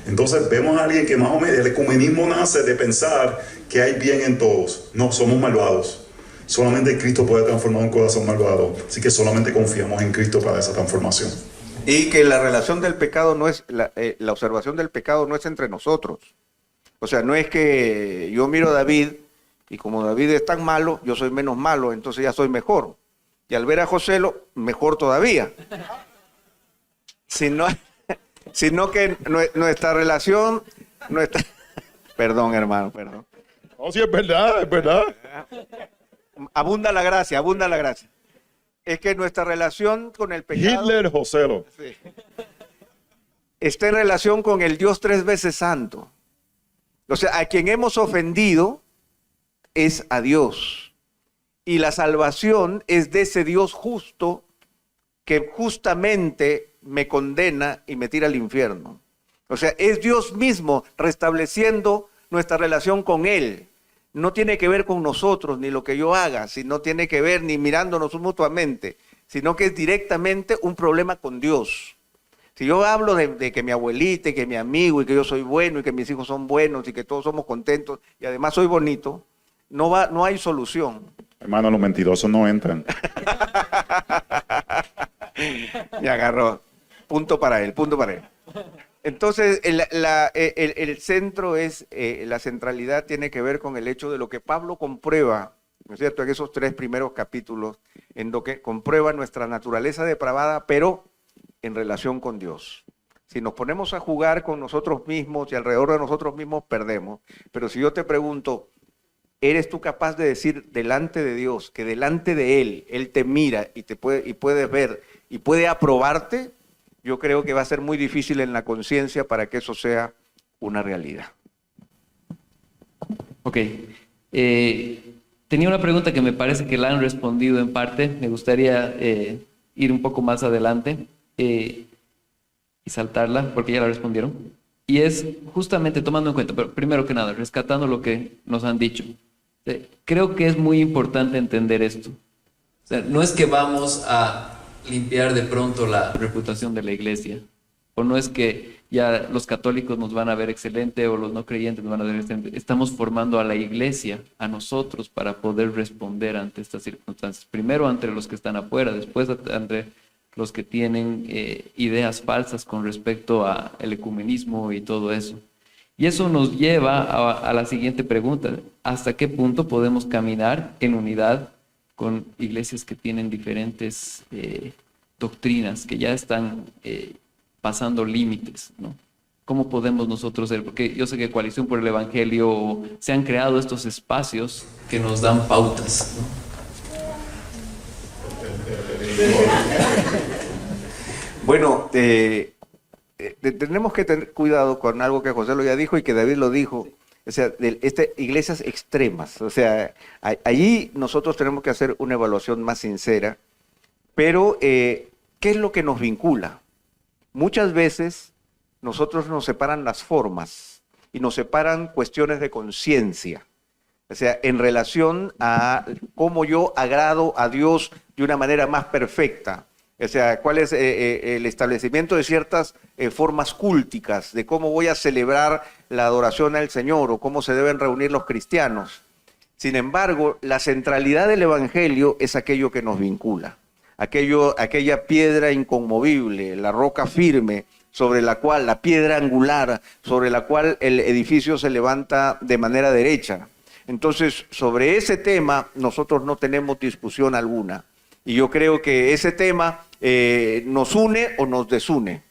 Entonces vemos a alguien que más o menos, el ecumenismo nace de pensar que hay bien en todos. No, somos malvados. Solamente Cristo puede transformar un corazón malvado. Así que solamente confiamos en Cristo para esa transformación. Y que la relación del pecado no es, la observación del pecado no es entre nosotros. O sea, no es que yo miro a David y como David es tan malo, yo soy menos malo, entonces ya soy mejor. Y al ver a Joselo, mejor todavía. Sino que nuestra relación, perdón, hermano, perdón. No, sí, es verdad, es verdad. Abunda la gracia, abunda la gracia. Es que nuestra relación con el pecado Hitler, Joselo. sí, está en relación con el Dios 3 veces santo. O sea, a quien hemos ofendido es a Dios. Y la salvación es de ese Dios justo que justamente me condena y me tira al infierno. O sea, es Dios mismo restableciendo nuestra relación con Él. No tiene que ver con nosotros, ni lo que yo haga, sino tiene que ver ni mirándonos mutuamente, sino que es directamente un problema con Dios. Si yo hablo de que mi abuelita y que mi amigo y que yo soy bueno y que mis hijos son buenos y que todos somos contentos y además soy bonito, no hay solución. Hermano, los mentirosos no entran. Me agarró. Punto para él, punto para él. Entonces, el centro es, la centralidad tiene que ver con el hecho de lo que Pablo comprueba, ¿no es cierto?, en esos 3 primeros capítulos, en lo que comprueba nuestra naturaleza depravada, pero en relación con Dios. Si nos ponemos a jugar con nosotros mismos y alrededor de nosotros mismos, perdemos. Pero si yo te pregunto, ¿eres tú capaz de decir delante de Dios, que delante de Él te mira y puedes ver y puede aprobarte? Yo creo que va a ser muy difícil en la conciencia para que eso sea una realidad. Ok. Tenía una pregunta que me parece que la han respondido en parte. Me gustaría ir un poco más adelante y saltarla, porque ya la respondieron. Y es justamente tomando en cuenta, pero primero que nada, rescatando lo que nos han dicho. Creo que es muy importante entender esto. O sea, no es que vamos a limpiar de pronto la reputación de la iglesia, o no es que ya los católicos nos van a ver excelente o los no creyentes nos van a ver excelente. Estamos formando a la iglesia, a nosotros, para poder responder ante estas circunstancias. Primero ante los que están afuera, después ante los que tienen ideas falsas con respecto al ecumenismo y todo eso. Y eso nos lleva a la siguiente pregunta: ¿hasta qué punto podemos caminar en unidad con iglesias que tienen diferentes doctrinas, que ya están pasando límites, ¿no? ¿Cómo podemos nosotros ser? Porque yo sé que Coalición por el Evangelio se han creado estos espacios que nos dan pautas, ¿no? Bueno, tenemos que tener cuidado con algo que José lo ya dijo y que David lo dijo. O sea, iglesias extremas. O sea, allí nosotros tenemos que hacer una evaluación más sincera. Pero, ¿qué es lo que nos vincula? Muchas veces nosotros nos separan las formas y nos separan cuestiones de conciencia. O sea, en relación a cómo yo agrado a Dios de una manera más perfecta. O sea, cuál es el establecimiento de ciertas formas cúlticas, de cómo voy a celebrar la adoración al Señor o cómo se deben reunir los cristianos. Sin embargo, la centralidad del Evangelio es aquello que nos vincula. Aquella piedra inconmovible, la roca firme, sobre la cual, la piedra angular, sobre la cual el edificio se levanta de manera derecha. Entonces, sobre ese tema nosotros no tenemos discusión alguna. Y yo creo que ese tema nos une o nos desune,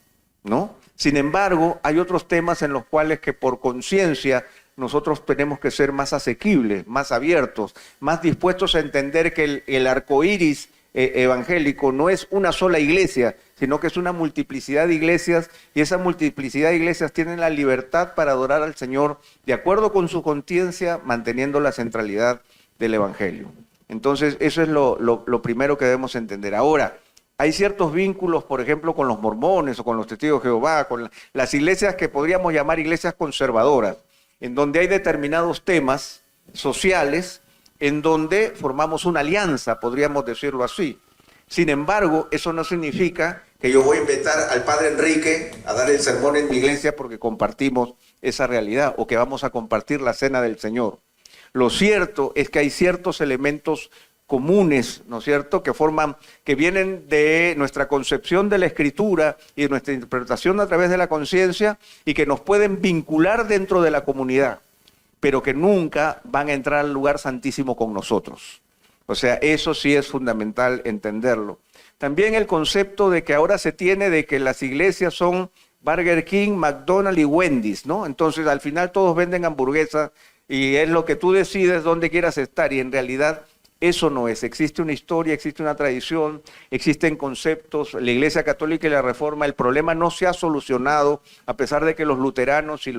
¿no? Sin embargo, hay otros temas en los cuales que por conciencia nosotros tenemos que ser más asequibles, más abiertos, más dispuestos a entender que el arco iris evangélico no es una sola iglesia, sino que es una multiplicidad de iglesias, y esa multiplicidad de iglesias tienen la libertad para adorar al Señor de acuerdo con su conciencia, manteniendo la centralidad del evangelio. Entonces, eso es lo primero que debemos entender. Ahora, hay ciertos vínculos, por ejemplo, con los mormones o con los testigos de Jehová, con las iglesias que podríamos llamar iglesias conservadoras, en donde hay determinados temas sociales, en donde formamos una alianza, podríamos decirlo así. Sin embargo, eso no significa que yo voy a invitar al padre Enrique a dar el sermón en mi iglesia porque compartimos esa realidad, o que vamos a compartir la cena del Señor. Lo cierto es que hay ciertos elementos comunes, ¿no es cierto?, que vienen de nuestra concepción de la Escritura y de nuestra interpretación a través de la conciencia, y que nos pueden vincular dentro de la comunidad, pero que nunca van a entrar al lugar santísimo con nosotros. O sea, eso sí es fundamental entenderlo. También el concepto de que ahora se tiene de que las iglesias son Burger King, McDonald's y Wendy's, ¿no? Entonces, al final todos venden hamburguesas y es lo que tú decides dónde quieras estar, y en realidad eso no es. Existe una historia, existe una tradición, existen conceptos. La Iglesia Católica y la Reforma, el problema no se ha solucionado, a pesar de que los luteranos y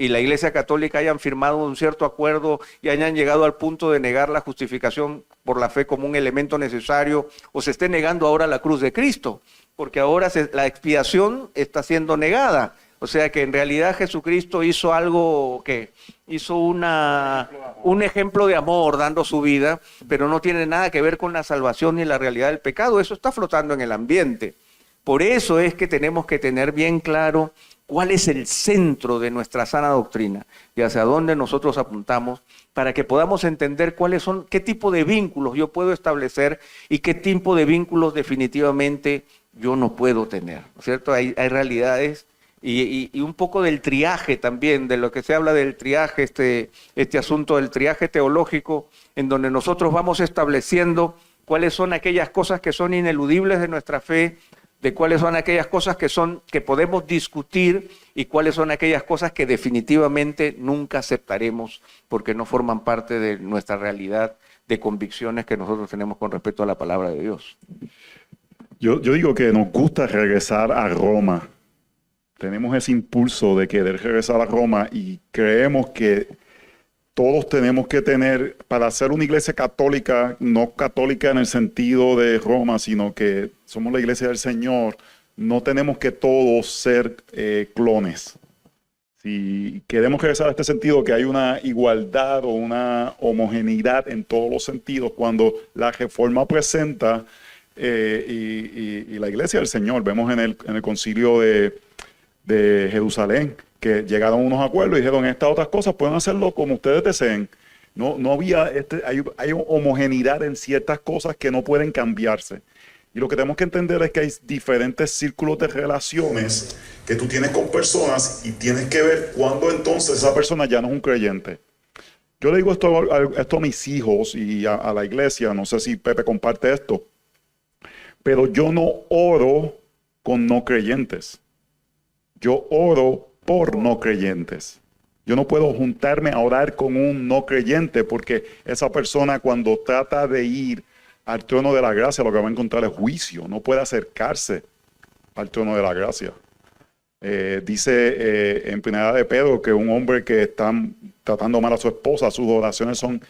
la Iglesia Católica hayan firmado un cierto acuerdo y hayan llegado al punto de negar la justificación por la fe como un elemento necesario, o se esté negando ahora la cruz de Cristo, porque ahora la expiación está siendo negada. O sea que en realidad Jesucristo hizo algo hizo un ejemplo de amor dando su vida, pero no tiene nada que ver con la salvación ni la realidad del pecado. Eso está flotando en el ambiente. Por eso es que tenemos que tener bien claro cuál es el centro de nuestra sana doctrina y hacia dónde nosotros apuntamos, para que podamos entender qué tipo de vínculos yo puedo establecer y qué tipo de vínculos definitivamente yo no puedo tener, ¿no es cierto? Hay realidades y un poco del triaje también, de lo que se habla del triaje, este asunto del triaje teológico, en donde nosotros vamos estableciendo cuáles son aquellas cosas que son ineludibles de nuestra fe, de cuáles son aquellas cosas que podemos discutir, y cuáles son aquellas cosas que definitivamente nunca aceptaremos porque no forman parte de nuestra realidad de convicciones que nosotros tenemos con respecto a la palabra de Dios. Yo digo que nos gusta regresar a Roma. Tenemos ese impulso de querer regresar a Roma y creemos que todos tenemos que tener, para ser una iglesia católica, no católica en el sentido de Roma, sino que somos la iglesia del Señor, no tenemos que todos ser clones. Si queremos regresar a este sentido, que hay una igualdad o una homogeneidad en todos los sentidos, cuando la Reforma presenta y la iglesia del Señor, vemos en el concilio de Jerusalén, que llegaron a unos acuerdos y dijeron: estas otras cosas pueden hacerlo como ustedes deseen. No había, hay homogeneidad en ciertas cosas que no pueden cambiarse. Y lo que tenemos que entender es que hay diferentes círculos de relaciones que tú tienes con personas, y tienes que ver cuándo entonces esa persona ya no es un creyente. Yo le digo esto a mis hijos y a la iglesia, no sé si Pepe comparte esto, pero yo no oro con no creyentes. Yo oro por no creyentes. Yo no puedo juntarme a orar con un no creyente, porque esa persona, cuando trata de ir al trono de la gracia, lo que va a encontrar es juicio. No puede acercarse al trono de la gracia. Dice en Primera de Pedro que un hombre que está tratando mal a su esposa, sus oraciones son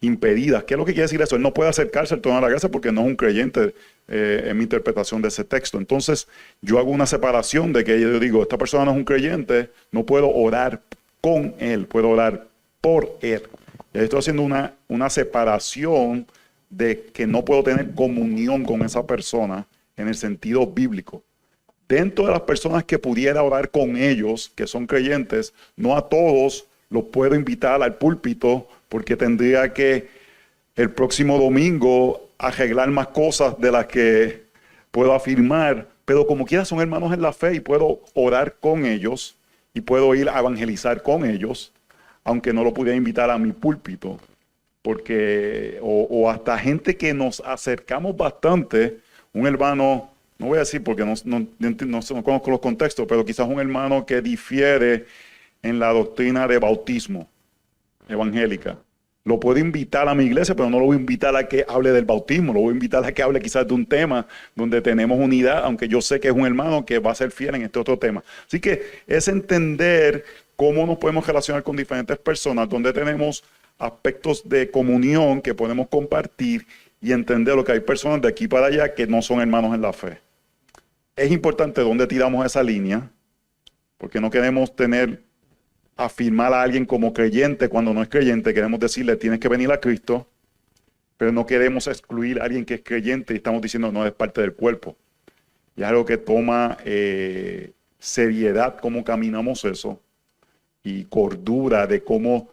impedidas. ¿Qué es lo que quiere decir eso? Él no puede acercarse al trono de la gracia porque no es un creyente, en mi interpretación de ese texto. Entonces yo hago una separación de que yo digo: esta persona no es un creyente, no puedo orar con él, puedo orar por él. Y ahí estoy haciendo una separación de que no puedo tener comunión con esa persona en el sentido bíblico. Dentro de las personas que pudiera orar con ellos, que son creyentes, no a todos los puedo invitar al púlpito, porque tendría que el próximo domingo arreglar más cosas de las que puedo afirmar, pero como quiera son hermanos en la fe y puedo orar con ellos y puedo ir a evangelizar con ellos, aunque no lo pudiera invitar a mi púlpito, porque o hasta gente que nos acercamos bastante, un hermano, no voy a decir porque no conozco los contextos, pero quizás un hermano que difiere en la doctrina de bautismo evangélica. Lo puedo invitar a mi iglesia, pero no lo voy a invitar a que hable del bautismo. Lo voy a invitar a que hable quizás de un tema donde tenemos unidad, aunque yo sé que es un hermano que va a ser fiel en este otro tema. Así que es entender cómo nos podemos relacionar con diferentes personas, donde tenemos aspectos de comunión que podemos compartir y entender lo que hay personas de aquí para allá que no son hermanos en la fe. Es importante dónde tiramos esa línea, porque no queremos afirmar a alguien como creyente cuando no es creyente. Queremos decirle, tienes que venir a Cristo, pero no queremos excluir a alguien que es creyente y estamos diciendo, no, es parte del cuerpo. Y es algo que toma seriedad cómo caminamos eso y cordura de cómo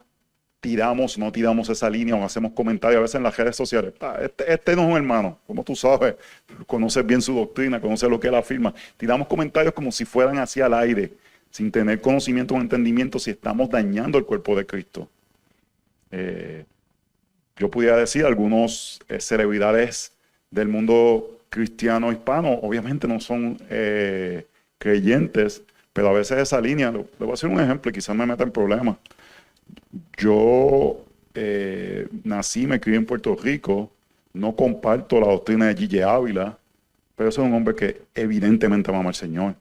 tiramos, no tiramos esa línea o hacemos comentarios a veces en las redes sociales. Este no es un hermano, como tú sabes, conoces bien su doctrina, conoces lo que él afirma. Tiramos comentarios como si fueran hacia el aire, sin tener conocimiento o entendimiento, si estamos dañando el cuerpo de Cristo. Yo pudiera decir, algunos celebridades del mundo cristiano hispano, obviamente no son creyentes, pero a veces esa línea, le voy a hacer un ejemplo y quizás me meta en problemas. Yo nací, me crié en Puerto Rico, no comparto la doctrina de Gille Ávila, pero ese es un hombre que evidentemente ama al Señor.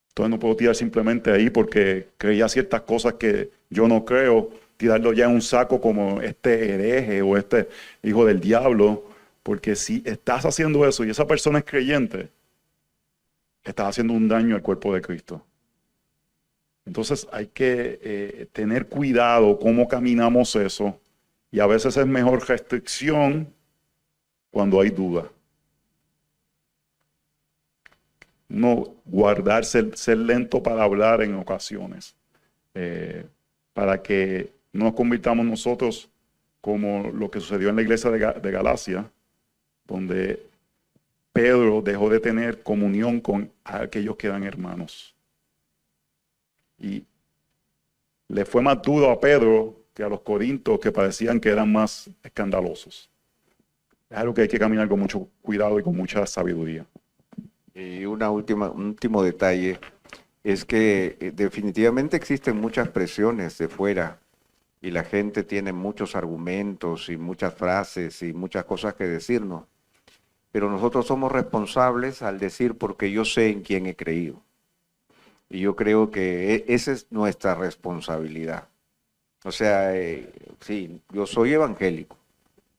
Entonces no puedo tirar simplemente ahí porque creía ciertas cosas que yo no creo, tirarlo ya en un saco como este hereje o este hijo del diablo, porque si estás haciendo eso y esa persona es creyente, estás haciendo un daño al cuerpo de Cristo. Entonces hay que tener cuidado cómo caminamos eso, y a veces es mejor restricción cuando hay duda. No guardarse, ser lento para hablar en ocasiones, para que no nos convirtamos nosotros como lo que sucedió en la iglesia de Galacia, donde Pedro dejó de tener comunión con aquellos que eran hermanos. Y le fue más duro a Pedro que a los corintios, que parecían que eran más escandalosos. Es algo que hay que caminar con mucho cuidado y con mucha sabiduría. Y un último detalle es que definitivamente existen muchas presiones de fuera y la gente tiene muchos argumentos y muchas frases y muchas cosas que decirnos, pero nosotros somos responsables al decir porque yo sé en quién he creído. Y yo creo que esa es nuestra responsabilidad. O sea, sí, yo soy evangélico,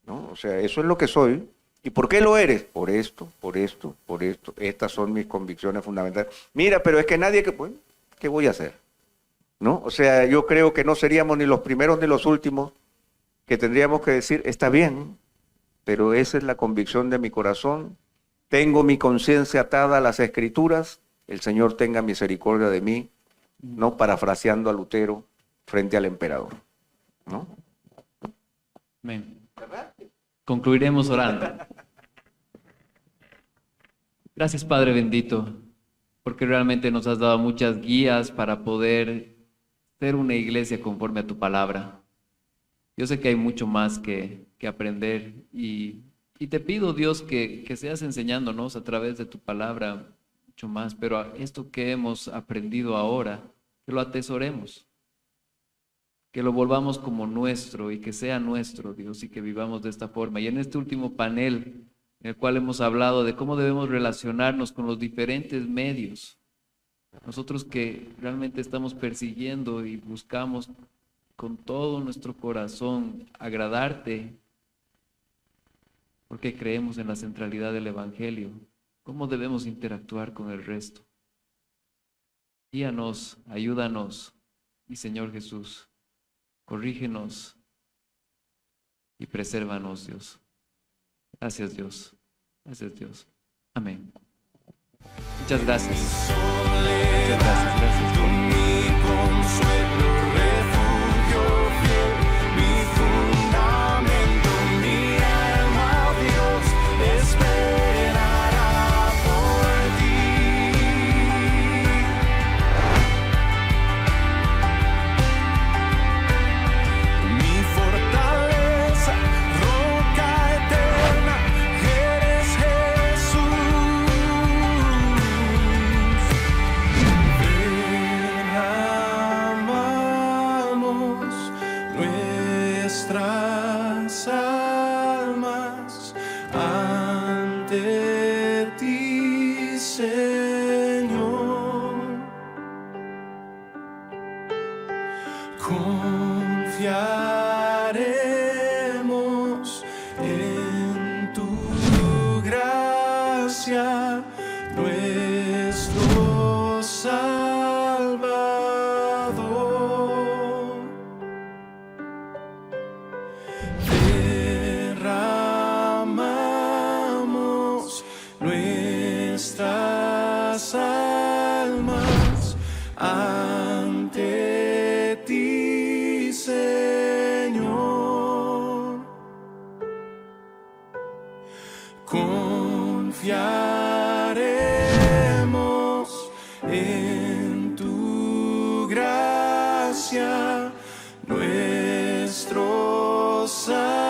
¿no? O sea, eso es lo que soy. ¿Y por qué lo eres? Por esto, por esto, por esto. Estas son mis convicciones fundamentales. Mira, pero es que nadie bueno, ¿qué voy a hacer? ¿No? O sea, yo creo que no seríamos ni los primeros ni los últimos que tendríamos que decir, está bien, pero esa es la convicción de mi corazón. Tengo mi conciencia atada a las Escrituras. El Señor tenga misericordia de mí, no parafraseando a Lutero frente al emperador, ¿no? Amén. Concluiremos orando. Gracias, Padre bendito, porque realmente nos has dado muchas guías para poder ser una iglesia conforme a tu palabra. Yo sé que hay mucho más que aprender y te pido, Dios, que seas enseñándonos a través de tu palabra mucho más, pero esto que hemos aprendido ahora, que lo atesoremos, que lo volvamos como nuestro y que sea nuestro, Dios, y que vivamos de esta forma. Y en este último panel, en el cual hemos hablado de cómo debemos relacionarnos con los diferentes medios, nosotros que realmente estamos persiguiendo y buscamos con todo nuestro corazón agradarte, porque creemos en la centralidad del Evangelio, ¿cómo debemos interactuar con el resto? Guíanos, ayúdanos, y Señor Jesús, corrígenos y presérvanos, Dios. Gracias, Dios. Gracias, Dios. Amén. Muchas gracias. Muchas gracias. Gracias por Mi consuelo, refugio fiel, mi fundamento, mi alma, Dios, esperará por ti. Mi fortaleza, roca eterna, eres Jesús. Ven a Señor. Confiaremos en tu gracia, nuestro Salvador. Derramamos nuestras almas ante ti, Señor. Confiaremos en tu gracia, nuestro Salvador.